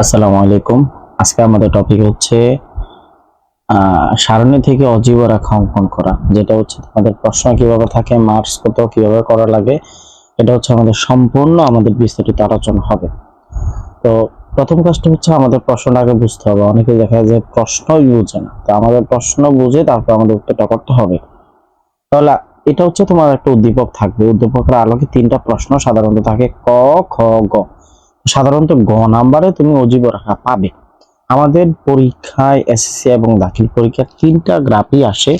আসসালামু আলাইকুম। আজকে আমাদের টপিক হচ্ছে সারণী থেকে অজীব রেখা অঙ্কন করা, যেটা হচ্ছে তোমাদের প্রশ্ন কিভাবে থাকে, মার্কস কত, কিভাবে করা লাগে, এটা হচ্ছে আমাদের বিস্তারিত আলোচনা হবে। তো প্রথম কাজটা হচ্ছে আমাদের প্রশ্নটা আগে বুঝতে হবে। অনেকে দেখা যায় যে প্রশ্নই বুঝে না, তো আমাদের প্রশ্ন বুঝে তারপর আমাদের উত্তরটা করতে হবে। তাহলে এটা হচ্ছে তোমার একটা উদ্দীপক থাকবে, উদ্দীপকের আলোকে তিনটা প্রশ্ন সাধারণত থাকে, ক, খ, গ। সাধারণত গ নাম্বারে তুমি অজীব রেখা পাবে। আমাদের পরীক্ষায় এসএসসি এবং দাখিল পরীক্ষায় তিনটা গ্রাফই আসে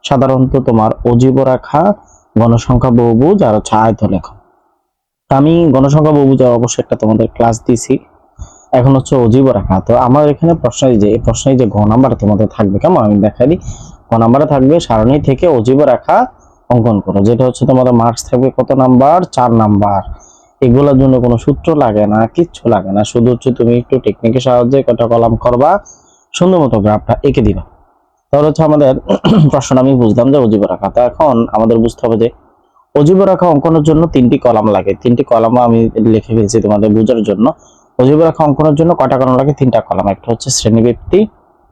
সাধারণত, তোমার অজীব রেখা, গণসংখ্যা বহুভুজ আর হচ্ছে আয়তলেখ। আমি গণসংখ্যা বহুভুজের অবশ্যই একটা তোমাদের ক্লাস দিছি, এখন হচ্ছে অজীব রেখা। তো আমার এখানে প্রশ্নে যে ঘ নাম্বারে তোমাদের থাকবে, কেমন আমি দেখাই দিই। ঘ নাম্বারে থাকবে সারণী থেকে অজীব রেখা অঙ্কন করো, যেটা হচ্ছে তোমাদের মার্কস থাকবে কত নাম্বার, 4 নাম্বার। এগুলোর জন্য কোনো সূত্র লাগে না, কিচ্ছু লাগে না, শুধু হচ্ছে তুমি একটু টেকনিকের সাহায্যে কটা কলাম করবা, সুন্দর মতো গ্রাফটা এঁকে দিবা। তাহলে হচ্ছে আমাদের প্রশ্নটা আমি বুঝলাম যে অজীব রেখা। তো এখন আমাদের বুঝতে হবে যে অজীব রেখা অঙ্কনের জন্য 3টি কলাম লাগে। 3টি কলাম আমি লিখে ফেলছি তোমাদের বোঝার জন্য। অজীব রেখা অঙ্কনের জন্য কয়টা কলাম লাগে? 3টা কলাম। একটা হচ্ছে শ্রেণীবৃত্তি,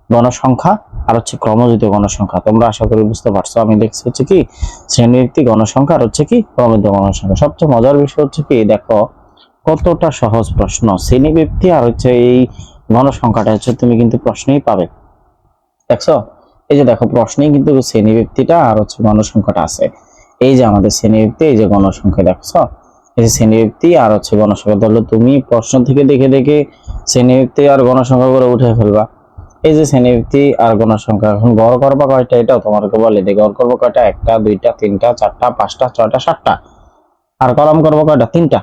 গণসংখ্যা আর হচ্ছে ক্রমযুক্ত গণসংখ্যা। তোমরা আশা করি বুঝতে পারছো। আমি লিখছি হচ্ছে কি শ্রেণীবৃত্তি, গণসংখ্যা আর হচ্ছে কি ক্রমযুক্ত গণসংখ্যা। সবচেয়ে মজার বিষয় হচ্ছে কি, দেখো কতটা সহজ প্রশ্ন। শ্রেণীবৃত্তি আর হচ্ছে এই গণসংখ্যাটা হচ্ছে তুমি কিন্তু প্রশ্নেই পাবে, দেখছো? এই যে দেখো প্রশ্নেই কিন্তু শ্রেণীবৃত্তিটা আর হচ্ছে গণসংখ্যাটা আছে। এই যে আমাদের শ্রেণীবৃত্তি, এই যে গণসংখ্যা, দেখছো? এই যে শ্রেণীবৃত্তি আর হচ্ছে গণসংখ্যা। তাহলে তুমি প্রশ্ন থেকে দেখে দেখে শ্রেণীবৃত্তি আর গণসংখ্যা করে উঠে ফেলবা। এই যে শ্রেণীবৃত্তি আর গণসংখ্যা, এখন গড় করবা কয়টা এটাও তোমাকে বলে দিই। গড় করবো কয়টা? 1টা 2টা 3টা 4টা 5টা 6টা 7টা। আর কলাম করবো কয়টা? 3টা।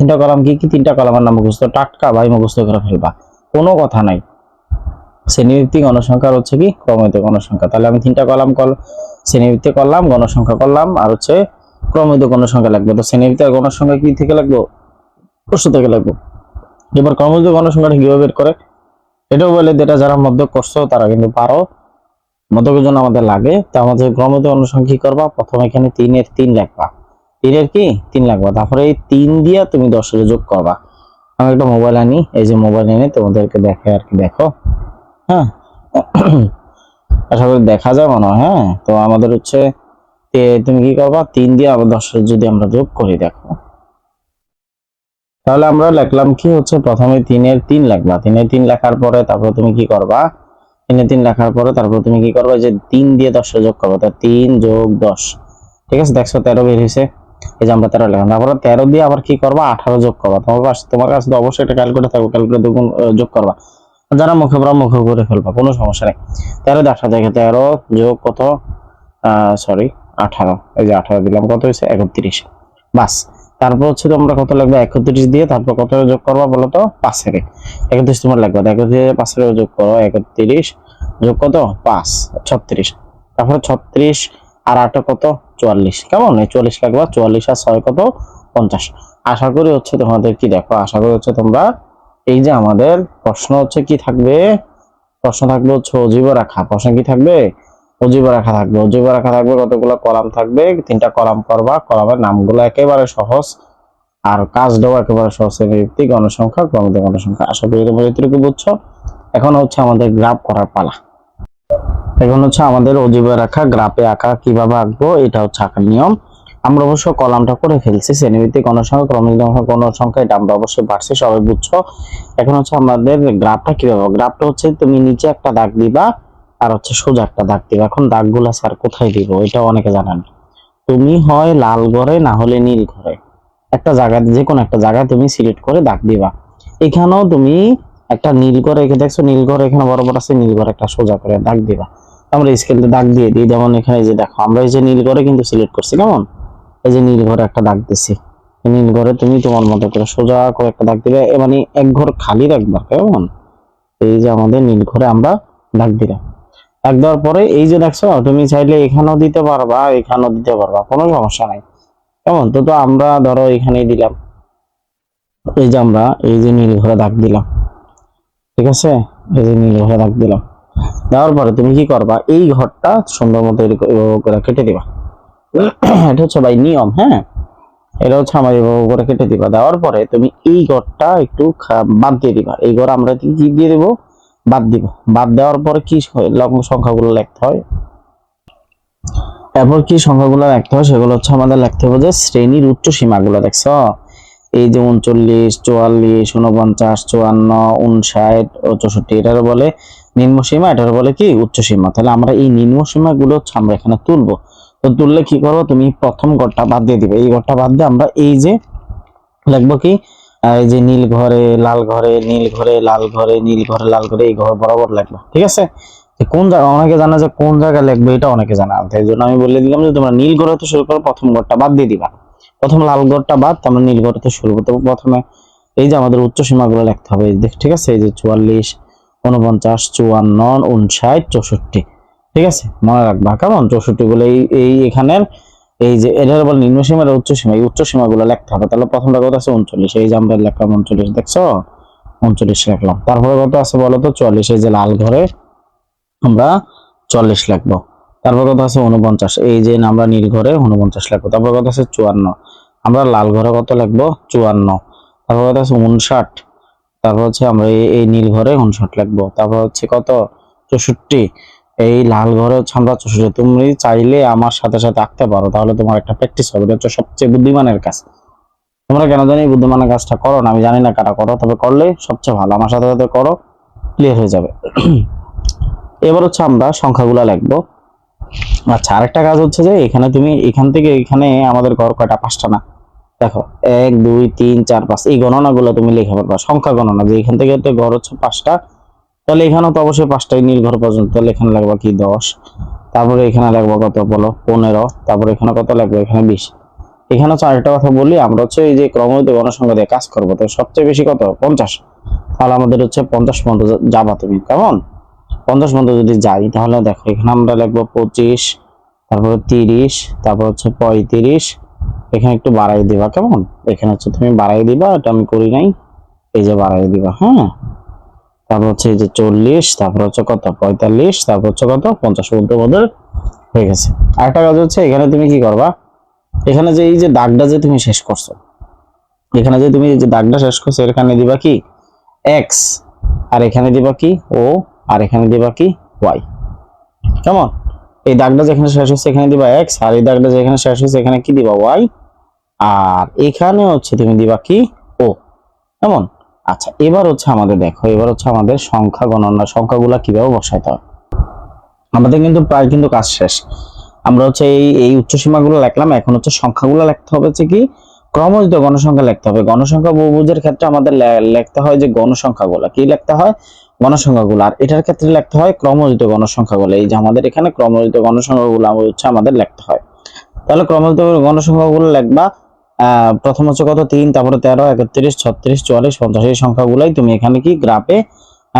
3টা কলাম কি কি? 3টা কলামের নাম মুখস্থ, টাটকা ভাই মুখস্থ করে ফেলবা, কোনো কথা নাই। শ্রেণীবৃত্তি, গণসংখ্যা হচ্ছে কি ক্রমিত গণসংখ্যা। তাহলে আমি 3টা কলাম শ্রেণীবৃত্তি করলাম, গণসংখ্যা করলাম আর হচ্ছে ক্রমিত গণসংখ্যা লাগবে। তো শ্রেণীবৃত্তি আর গণসংখ্যা কি থেকে লাগবে? প্রশ্ন থেকে লাগবে। এবার ক্রমিত গণসংখ্যাটা কিভাবে বের করে এটাও বলে, যেটা যারা মধ্য করছো তারা কিন্তু পারো। মধ্যকের জন্য আমাদের লাগে। তো আমাদের ক্রমিত গণসংখ্যা কি করবা? প্রথমে এখানে 3 এর 3 লিখবা, 3 এর কি 3 লিখবা, তারপরে এই 3 দিয়ে তুমি 10 এর যোগ করবা। আমি একটা মোবাইল আনি, এই যে মোবাইল এনে তোমাদেরকে দেখে আর কি, দেখো। হ্যাঁ, আশা করি দেখা যায় মনে হয়। হ্যাঁ, তো আমাদের হচ্ছে তুমি কি করবা? 3 দিয়ে আবার 10 যদি আমরা যোগ করি, দেখো তাহলে আমরা লিখলাম কি হচ্ছে, প্রথমে 3 এর 3 লিখবা। 3 এর 3 লেখার পরে তারপর তুমি কি করবা? 3 এর 3 লেখার পরে তারপর তুমি কি করবা? যে 3 দিয়ে 10 যোগ করবা, তা 3 যোগ 10, ঠিক আছে? দেখছো 13 বের হয়েছে। এই যে আমরা 13 লিখলাম, তারপরে 13 দিয়ে আবার কি করবা? 18 যোগ করবা। তোমার কাছে তো অবশ্যই একটা ক্যালকুলেটর থাকবে, ক্যালকুলেটর যোগ করবা। যারা মুখে করে ফেলবা, কোনো সমস্যা নেই। 13 দিয়ে 18 দেখে 13 যোগ কত, সরি 18, এই যে 18 দিলাম, কত হয়েছে? 31। বাস। তারপর হচ্ছে তোমরা কত লাগবে? 31 দিয়ে তারপর কত যোগ করবা বলো তো? 5 এর 31 তোমার লাগবে। 31 দিয়ে 5 এর যোগ করো, 31 যোগ কত? 5, 36। তারপর 36 আর 8 কত? 44। কেমন? এই 44 লাগবে। 44 আর 6 কত? 50। আশা করি হচ্ছে তোমাদের কি, দেখো আশা করি হচ্ছে তোমরা এই যে আমাদের প্রশ্ন হচ্ছে কি থাকবে, প্রশ্ন থাকবে হচ্ছে অজীব রেখা। প্রশ্ন কি থাকবে? অজীব রেখা থাকবে। অজীব রেখা থাকবে, কতগুলো কলাম থাকবে? 3টা কলাম করবা। কলামের নামগুলো একেবারে সহজ আর কাজটাও একেবারে সহজ। শ্রেণীবৃত্তি, গণসংখ্যা, ক্রমিত গণসংখ্যা। আশা করি তোমরা এতটুকু বুঝছো। এখন হচ্ছে আমাদের গ্রাফ করার পালা। এখন হচ্ছে আমাদের অজীব রেখা গ্রাফে আঁকা, কিভাবে আঁকবো এটা হচ্ছে আঁকার নিয়ম। আমরা অবশ্য কলামটা করে ফেলছি, শ্রেণীবৃত্তি, গণসংখ্যা, ক্রমিক গণসংখ্যা, এটা আমরা অবশ্যই পারছি, সবাই বুঝছো। এখন হচ্ছে আমাদের গ্রাফটা কিভাবে, গ্রাফটা হচ্ছে তুমি নিচে একটা দাগ দিবা আর হচ্ছে সোজা একটা দাগ দিবা। এখন দাগগুলা স্যার কোথায় দিব এটা অনেকে জানেন। তুমি হয় লাল ঘরে না হলে নীল ঘরে, একটা জায়গায়, যে কোনো একটা জায়গায় তুমি সিলেক্ট করে দাগ দিবা। এখানেও তুমি একটা নীল ঘরে এঁকে, দেখছো নীল ঘর এখানে বরাবর আছে, নীল ঘরে একটা সোজা করে দাগ দিবা। আমরা স্কেল দিয়ে দাগ দিয়ে দিই, যেমন এখানে যে দেখো আমরা এই যে নীল ঘরে কিন্তু সিলেক্ট করছি, কেমন? এই যে নীল ঘরে একটা দাগ দিছি। নীল ঘরে তুমি তোমার মতো করে সোজা করে একটা দাগ দিবে, মানে এক ঘর খালি রাখবা, কেমন? এই যে আমাদের নীল ঘরে আমরা দাগ দিলাম। দাগ দেওয়ার পরে এই যে দেখছো, তুমি চাইলে এখানেও দিতে পারবা, এখানেও দিতে পারবা, কোনো সমস্যা নাই, কেমন? তো আমরা ধরো এখানেই দিলাম। এই যে আমরা এই যে নীল ঘরে দাগ দিলাম, ঠিক আছে? এই যে নীল ঘরে দাগ দিলাম, দেওয়ার পরে তুমি কি করবা? এই ঘরটা সুন্দর মতো করে কেটে দিবা। এটা হচ্ছে ভাই নিয়ম। হ্যাঁ, এটা হচ্ছে আমার এইভাবে করে কেটে দিবা। দেওয়ার পরে তুমি এই ঘরটা একটু বাদ দিয়ে দিবা। এই ঘর আমরা কি দিয়ে দেবো, বাদ দিব। বাদ দেওয়ার পরে কি লগ্ন সংখ্যাগুলো লিখতে হয়, এরপর কি সংখ্যাগুলো লিখতে হয় সেগুলো হচ্ছে আমাদের লিখতে হবে যে শ্রেণীর উচ্চ সীমাগুলো। দেখছো এই যে 39, 44, 49, 54, 59 ও 64 এটার বলে নিম্ন সীমা, এটার বলে কি উচ্চ সীমা। তাহলে আমরা এই নিম্ন সীমা গুলো হচ্ছে আমরা এখানে তুলবো। তো তুললে কি করবো, তুমি প্রথম ঘরটা বাদ দিয়ে দিবে। এই ঘরটা বাদ দিয়ে আমরা এই যে লিখবো কি, এই যে নীল ঘরে লাল ঘরে, নীল ঘরে লাল ঘরে, নীল ঘরে লাল ঘরে, এই ঘর বরাবর লিখবো। ঠিক আছে, কোন জায়গা অনেকে জানা যে কোন জায়গায় লিখবে, এটা অনেকে জানা। তাই জন্য আমি বলে দিলাম যে তোমরা নীল ঘরে তো শুরু করো, প্রথম ঘরটা বাদ দিয়ে দিবা। প্রথম লাল ঘরটা বাদ, আমরা নীল ঘরে তো শুরু করতে। প্রথমে এই যে আমাদের উচ্চ সীমাগুলো লিখতে হবে। ঠিক আছে, এই যে 44, 49, 54, 59, 64। ঠিক আছে, মনে রাখবা কেমন 64 গুলো এই এখানের এই যে এটার বল নিম্ন সীমা আর উচ্চ সীমা, এই উচ্চ সীমাগুলো লিখতে হবে। তাহলে প্রথমটা কত আছে 39, এই যে আমরা লিখলাম 39, দেখছো 39 লিখলাম। তারপরে কত আছে বলো তো 44, এই যে লাল ঘরে আমরা 40 লিখবো। তারপর কত আছে 49, এই যে আমরা নীল ঘরে 49 লিখবো। তারপর কত আছে 54, আমরা লাল ঘরে কত লিখবো 54। তারপর কত আছে 59, তারপর হচ্ছে আমরা এই নীল ঘরে 59 লিখবো। তারপর হচ্ছে কত 64, এই লাল ঘরে হচ্ছে আমরা 64। তুমি চাইলে আমার সাথে সাথে আঁকতে পারো, তাহলে তোমার একটা প্র্যাকটিস হবে। এটা হচ্ছে সবচেয়ে বুদ্ধিমানের কাজ। তোমরা কেন জানি বুদ্ধিমানের কাজটা করো না, আমি জানি না কারা করো, তবে করলে সবচেয়ে ভালো। আমার সাথে সাথে করো, ক্লিয়ার হয়ে যাবে। এবার হচ্ছে আমরা সংখ্যাগুলো লিখবো। আচ্ছা, আরেকটা কাজ হচ্ছে যে এখানে তুমি এখান থেকে এখানে আমাদের ঘর কয়টা, 5টা না? দেখো 1, 2, 3, 4, 5 এই গণনাগুলো তুমি লিখে পারবা, সংখ্যা গণনা যে এখান থেকে তো ঘর হচ্ছে 5টা। তাহলে এখানেও তো অবশ্যই 5টাই নীল ঘর পর্যন্ত, তাহলে এখানে লাগবে কি 10। তারপরে এখানে লাগবে কত বলো 15। তারপরে এখানে কত লাগবে, এখানে 20। এখানে হচ্ছে আরেকটা কথা বলি, আমরা হচ্ছে এই যে ক্রমযুক্ত গণসংখ্যা দিয়ে কাজ করবো, তো সবচেয়ে বেশি কত 50। তাহলে আমাদের হচ্ছে 50 পর্যন্ত যাবা তুমি, কেমন 50 পর্যন্ত যদি যাই, তাহলে দেখো এখানে আমরা লিখবো 25, তারপরে 30, তারপর হচ্ছে 35। এখানে একটু বাড়াই দিবা, কেমন এখানে হচ্ছে তুমি বাড়াই দিবা, এটা আমি করি নাই, এই যে বাড়াই দিবা। হ্যাঁ, তারপর হচ্ছে এই যে 40, তারপর হচ্ছে কত 45, তারপর হচ্ছে কত 50 পর্যন্ত আমাদের হয়ে গেছে। আরেকটা কাজ হচ্ছে এখানে তুমি কি করবা, এখানে যে এই যে দাগটা যে তুমি শেষ করছো, এখানে যে তুমি এই যে দাগটা শেষ করছো, এখানে দিবা কি x, আর এখানে দিবা কি ও, আর এখানে দিবা কি y। কেমন, এই দাগটা যেখানে শেষ হচ্ছে এখানে দিবা x, আর এই দাগটা যেখানে শেষ হচ্ছে এখানে কি দিবা y, আর এখানে হচ্ছে তুমি দিবা কি ও। কেমন, আচ্ছা এবার হচ্ছে আমাদের দেখো, এবার হচ্ছে আমাদের সংখ্যা গণনা, সংখ্যাগুলা কিভাবে বসাইতে হয়। আমাদের কিন্তু প্রায় কিন্তু কাজ শেষ। আমরা হচ্ছে এই উচ্চ সীমাগুলো লিখলাম, এখন হচ্ছে সংখ্যাগুলো লিখতে হবে হচ্ছে কি ক্রমযুক্ত গণসংখ্যা লিখতে হবে। গণসংখ্যা বহুভুজের ক্ষেত্রে আমাদের লিখতে হয় যে গণসংখ্যাগুলো কি লিখতে হয়, গণসংখ্যাগুলো। আর এটার ক্ষেত্রে লিখতে হয় ক্রমযুক্ত গণসংখ্যাগুলো। এই যে আমাদের এখানে ক্রমযুক্ত গণসংখ্যাগুলো হচ্ছে আমাদের লিখতে হয়। তাহলে ক্রমযুক্ত গণসংখ্যাগুলো লিখবা। প্রথম হচ্ছে কত 3, তারপরে 13, 31, 36, 44, 50 এই সংখ্যাগুলাই তুমি এখানে কি গ্রাফে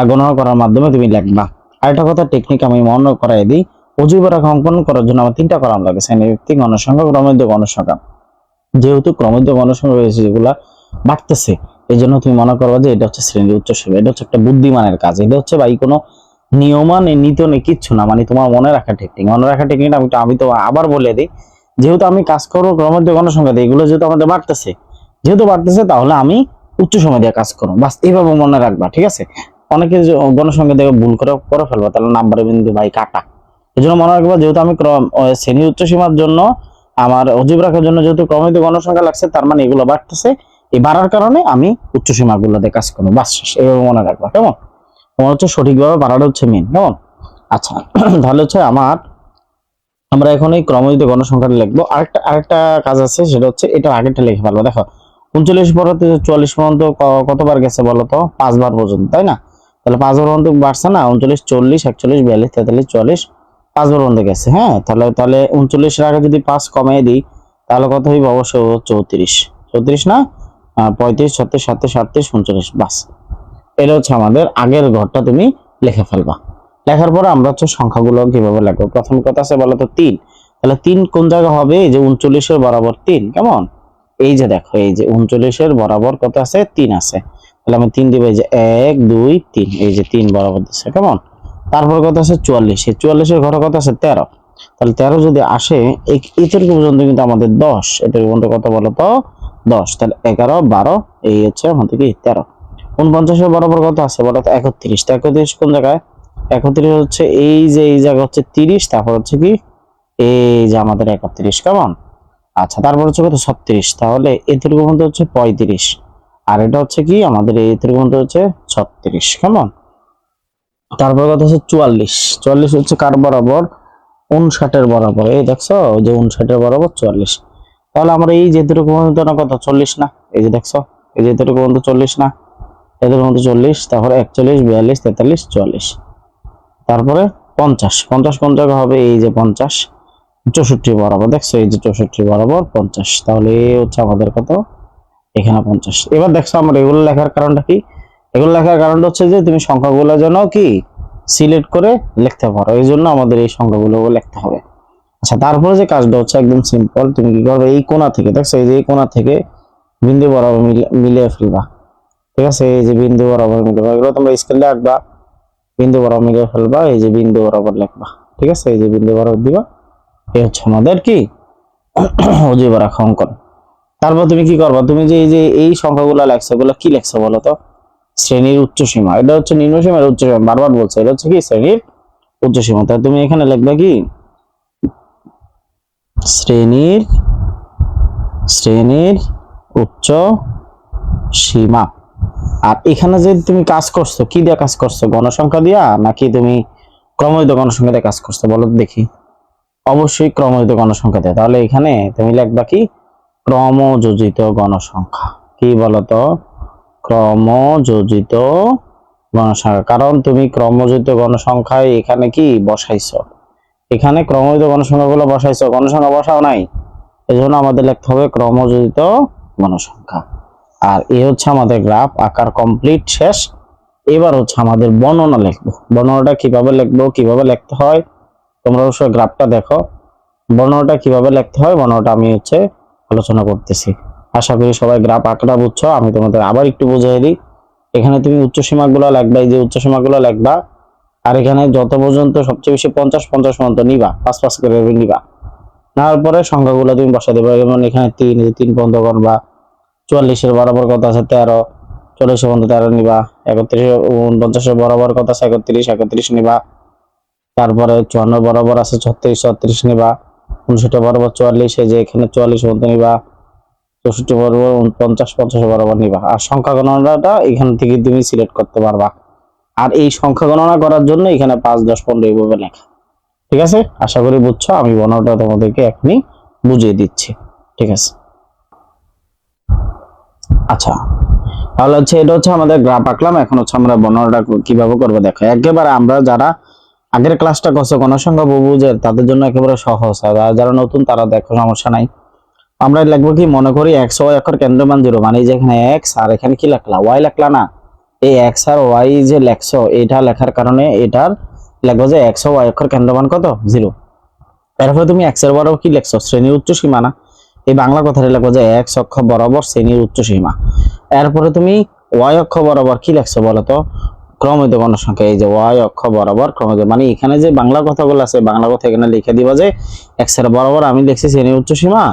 গণনা করার মাধ্যমে তুমি লিখবা। আরেকটা কথা টেকনিক আমি মনে করাই দিই, অজীব রেখা অঙ্কন করার জন্য আমার 3টা কলাম লাগে, শ্রেণীভিত্তিক গণসংখ্যা, ক্রমযুক্ত গণসংখ্যা। যেহেতু ক্রমযুক্ত গণসংখ্যা রয়েছে যেগুলা বাড়তেছে, এই জন্য তুমি মনে করবা যে এটা হচ্ছে শ্রেণীর উচ্চ সীমা। এটা হচ্ছে একটা বুদ্ধিমানের কাজ। এটা হচ্ছে ভাই কোনো নিয়মান নীতি নেই, কিচ্ছু না, মানে তোমার মনে রাখা টেকনিক। মনে রাখা টেকনিক আমি তো আবার বলে দিই, যেহেতু আমি কাজ করবো ক্রমযুক্ত গণসংখ্যা দিয়ে, এগুলো যেহেতু আমাদের বাড়তেছে, তাহলে আমি উচ্চ সময় দিয়ে কাজ করবো, বাস এইভাবে মনে রাখবা। ঠিক আছে, অনেকে গণসংখ্যা দিয়ে ভুল করে ফেলবা, তাহলে নাম্বারে বিন্দু ভাই কাটা। এই জন্য মনে রাখবা, যেহেতু আমি শ্রেণীর উচ্চ সীমার জন্য আমার অজীব রাখার জন্য যেহেতু ক্রমিত গণসংখ্যা লাগছে, তার মানে এগুলো বাড়তেছে, এই বাড়ার কারণে আমি উচ্চ সীমাগুলো দিয়ে কাজ করবো, বাস এইভাবে মনে রাখবা। কেমন, তোমার হচ্ছে সঠিকভাবে বাড়াটা হচ্ছে মেন। কেমন, আচ্ছা তাহলে হচ্ছে আমরা এখন এই ক্রমযুক্ত গণসংখ্যাটা লিখবো। আরেকটা কাজ আছে, সেটা হচ্ছে এটা আগেরটা লিখে ফেলবো। দেখো 39 পর্যন্ত 44 পর্যন্ত কতবার গেছে বলো তো, 5 বার পর্যন্ত, তাই না? তাহলে 5 বার পর্যন্ত বাড়ছে না, 39, 40, 41, 42, 43, 44, 5 বার পর্যন্ত গেছে। হ্যাঁ, তাহলে 39 এর আগে যদি 5 কমিয়ে দিই, তাহলে কত হইব, অবশ্যই 34 না, 35, 36, 37, 38, 39, বাস। এটা হচ্ছে আমাদের আগের ঘরটা তুমি লিখে ফেলবা। লেখার পরে আমরা হচ্ছে সংখ্যাগুলো কিভাবে লিখবো। প্রথম কথা আছে বলো তো 3, তাহলে 3 কোন জায়গা হবে, এই যে 39 এর বরাবর 3। কেমন, এই যে দেখো, এই যে 39 এর বরাবর কত আছে, 3 আছে। তাহলে আমি 3 দিব, এই যে 1, 2, 3, এই যে 3 বরাবর দিচ্ছে। কেমন, তারপর কত আছে 44, এই 44 এর ঘরে কত আছে 13। তাহলে 13 যদি আসে এতটুকু পর্যন্ত কিন্তু আমাদের 10, এতটুকু পর্যন্ত কত বলো তো 10, তাহলে 11 12 এই হচ্ছে আমাদের কি 13। 49 এর বরাবর কত আছে বলো তো? 31। 31 কোন জায়গায়? 31 হচ্ছে এই যে এই জায়গা হচ্ছে 30, তারপর হচ্ছে কি এই যে আমাদের 31, কেমন? আচ্ছা, তারপর হচ্ছে কত? 36। তাহলে এতটুকু মধ্যে হচ্ছে 35, আর এটা হচ্ছে কি আমাদের এতটুকু মধ্যে হচ্ছে 36, কেমন? তারপর কত হচ্ছে 44। 44 হচ্ছে কার বরাবর? 59 এর বরাবর। এই দেখছো যে 59 এর বরাবর 44। তাহলে আমরা এই যে এতটুকু মধ্যে না কত? 40 না? এই যে দেখছো, এই যে এতটুকু মধ্যে 40 না? এদের মধ্যে 40, তারপরে 41 42 43 44, তারপরে 50। 50 কোন জায়গা হবে? এই যে 50 64 বরাবর। দেখছো এই যে 64 বরাবর 50। তাহলে এই হচ্ছে আমাদের কত? এখানে 50। এবার দেখছো আমরা এগুলো লেখার কারণটা কি? এগুলো লেখার কারণটা হচ্ছে যে তুমি সংখ্যাগুলো যেন কি সিলেক্ট করে লিখতে পারো, এই জন্য আমাদের এই সংখ্যাগুলো লিখতে হবে। আচ্ছা, তারপরে যে কাজটা হচ্ছে একদম সিম্পল। তুমি কি করবে? এই কোণা থেকে, দেখছো এই যে এই কোণা থেকে বিন্দু বরাবর মিলিয়ে ফেলবা। ঠিক আছে, এই যে বিন্দু বরাবর মিলবে, এগুলো তোমরা স্কেলে আঁকবা, বিন্দু বরাবর মিলিয়ে ফেলবা, এই যে বিন্দু বরাবর লিখবা। ঠিক আছে, এই যে বিন্দু বরাবর দিবা। এই হচ্ছে আমাদের কি অজীব রেখা অঙ্কন। তারপর তুমি কি করবা? তুমি যে এই যে এই সংখ্যাগুলো লেখছো, এগুলো কি লেখছো বলো তো? শ্রেণীর উচ্চ সীমা। এটা হচ্ছে নিম্ন সীমা, এটা উচ্চ সীমা, বারবার বলছে এটা হচ্ছে কি শ্রেণীর উচ্চ সীমা। তাই তুমি এখানে লিখবা কি শ্রেণীর শ্রেণীর উচ্চ সীমা। আর এখানে যে তুমি কাজ করছো, কি দিয়ে কাজ করছো? গণসংখ্যা দিয়া নাকি তুমি ক্রমযুক্ত গণসংখ্যা দিয়ে কাজ করছো বলো দেখি? অবশ্যই ক্রমযুক্ত গণসংখ্যা দিয়ে। তাহলে এখানে তুমি লিখবা কি ক্রমযোজিত গণসংখ্যা। কি বলতো? ক্রমযোজিত গণসংখ্যা। কারণ তুমি ক্রমযোজিত গণসংখ্যায় এখানে কি বসাইছো? এখানে ক্রমযোজিত গণসংখ্যাগুলো বসাইছো, গণসংখ্যা বসাও নাই। এজন্য আমাদের লিখতে হবে ক্রমযোজিত গণসংখ্যা। আর এই হচ্ছে আমাদের গ্রাফ আকার কমপ্লিট, শেষ। এবার হচ্ছে আমাদের বর্ণনা লিখবো। বর্ণনাটা কিভাবে লিখবো, কিভাবে লিখতে হয় তোমরা অবশ্যই গ্রাফটা দেখো। বর্ণনাটা কিভাবে লিখতে হয় বর্ণনাটা আমি হচ্ছে আলোচনা করতেছি। আশা করি সবাই গ্রাফ আঁকাটা বুঝছো। আমি তোমাদের আবার একটু বুঝিয়ে দিই। এখানে তুমি উচ্চসীমাগুলো লিখবা, এই যে উচ্চসীমাগুলো লিখবা। আর এখানে যত পর্যন্ত সবচেয়ে বেশি 50 50 পর্যন্ত নিবা, 5 5 করে নিবা। নেওয়ার পরে সংখ্যাগুলো তুমি বসাই দেবে। যেমন এখানে 3, 3 পর্যন্ত করবা। 44 এর বরাবর কত আছে? 13। 40 পর্যন্ত 13 নিবা। 31 49 এর বরাবর কত আছে? 31 31 নিবা। তারপরে 54 বরাবর আছে 36 36 নিবা। 59 বরাবর 44, এই যে এখানে 44 পর্যন্ত নিবা। 64 বরাবর 50 50 বরাবর নিবা। আর সংখ্যা গণনাটা এখান থেকে তুমি সিলেক্ট করতে পারবা। আর এই সংখ্যা গণনা করার জন্য এখানে 5 10 15 এইভাবে লেখা। ঠিক আছে, আশা করি বুঝছো। আমি বর্ণনাটা তোমাদেরকে এখনই বুঝিয়ে দিচ্ছি। ঠিক আছে, আচ্ছা। তাহলে হচ্ছে এটা হচ্ছে আমাদের গ্রাফ আঁকলাম। এখন হচ্ছে আমরা বর্ণনাটা কিভাবে করবো দেখো। একেবারে আমরা যারা আগের ক্লাসটা করছো গণসংখ্যা বহুভুজের, তাদের জন্য একেবারে সহজ। আর যারা নতুন তারা দেখো, সমস্যা নাই। আমরা লিখবো কি, মনে করি x ও y অক্ষর কেন্দ্রমান 0, মানে যে এখানে x আর এখানে কি লিখলা? y লিখলা না? এই x আর y যে লেখছো, এটা লেখার কারণে এটার লিখবো যে x ও y অক্ষর কেন্দ্রমান কত? 0। এরপরে তুমি x এর বরাবর কি লিখছো? শ্রেণীর উচ্চ সীমা না? এই বাংলা কথাটা লিখবো যে x অক্ষ বরাবর শ্রেণীর উচ্চ সীমা। এরপরে তুমি y অক্ষ বরাবর কি লিখছো বলো তো? ক্রমযুক্ত গণসংখ্যা। এই যে y অক্ষ বরাবর ক্রমযুক্ত, মানে এখানে যে বাংলা কথাগুলো আছে বাংলা কথা এখানে লিখে দিবা যে x এর বরাবর আমি লিখছি শ্রেণীর উচ্চ সীমা,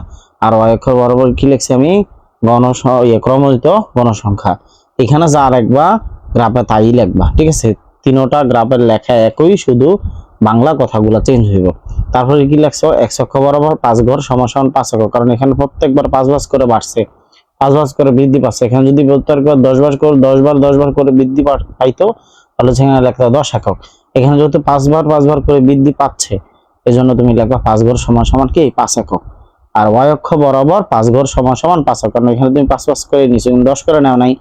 আর y অক্ষ বরাবর কি লিখছি আমি? ক্রমযুক্ত গণসংখ্যা। এখানে যা লিখবা গ্রাফে তাই লিখবা। ঠিক আছে, তিনোটা গ্রাফের লেখা একই, শুধু বাংলা কথাগুলো চেঞ্জ হইব। তারপরে কি লিখছো? x অক্ষ বরাবর 5 ঘর সমান 5 একক, কারণ এখানে প্রত্যেকবার 5 ভাঁজ করে বাড়ছে, 5 ভাঁজ করে বৃদ্ধি পাচ্ছে। এখানে যদি প্রত্যেকবার 10 বার করে 10 বার করে বৃদ্ধি পাইতো, তাহলে সেখানে লেখা 10 একক। এখানে যেহেতু 5 বার করে বৃদ্ধি পাচ্ছে, এজন্য তুমি লেখা 5 ঘর সমান কি 5 একক। আর y অক্ষ বরাবর 5 ঘর সমান 5 একক, কারণ এখানে তুমি 5 5 করে নিছো, 10 করে নাও নাই,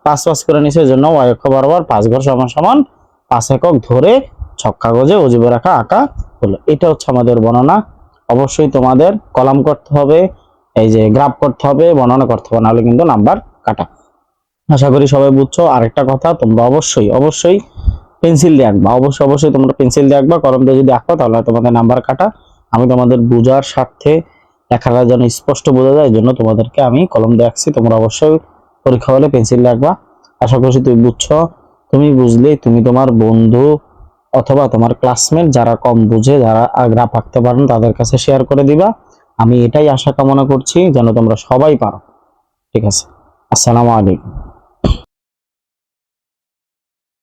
5 5 করে নিছো। এজন্য y অক্ষ বরাবর 5 ঘর সমান 5 একক ধরে ছক কাগজে অজীব রেখা আঁকা হলো। এটা হচ্ছে আমাদের বর্ণনা। অবশ্যই তোমাদের কলাম করতে হবে, এই যে গ্রাফ করতে হবে, বর্ণনা করতে হবে, নাহলে কিন্তু নাম্বার কাটা। আশা করি সবাই বুঝছো। আরেকটা কথা, তোমরা অবশ্যই পেন্সিল দিয়ে আঁকবা। অবশ্যই তোমরা পেন্সিল দিয়ে আঁকবা। কলম দিয়ে যদি আঁকো তাহলে তোমাদের নাম্বার কাটা। আমি তোমাদের বোঝার স্বার্থে, লেখাটা যেন স্পষ্ট বোঝা যায়, এই জন্য তোমাদেরকে আমি কলম দিয়ে আঁকছি। তোমরা অবশ্যই পরীক্ষা হলে পেন্সিল দিয়ে আঁকবা। আশা করছি তুমি বুঝছো। তুমি বুঝলে তুমি তোমার বন্ধু অথবা তোমার ক্লাসমেট যারা কম বুঝে, যারা গ্রাফ আঁকতে পারেন, তাদের কাছে শেয়ার করে দিবা। আমি এটাই আশা কামনা করছি যেন তোমরা সবাই পারো। ঠিক আছে, আসসালামু আলাইকুম।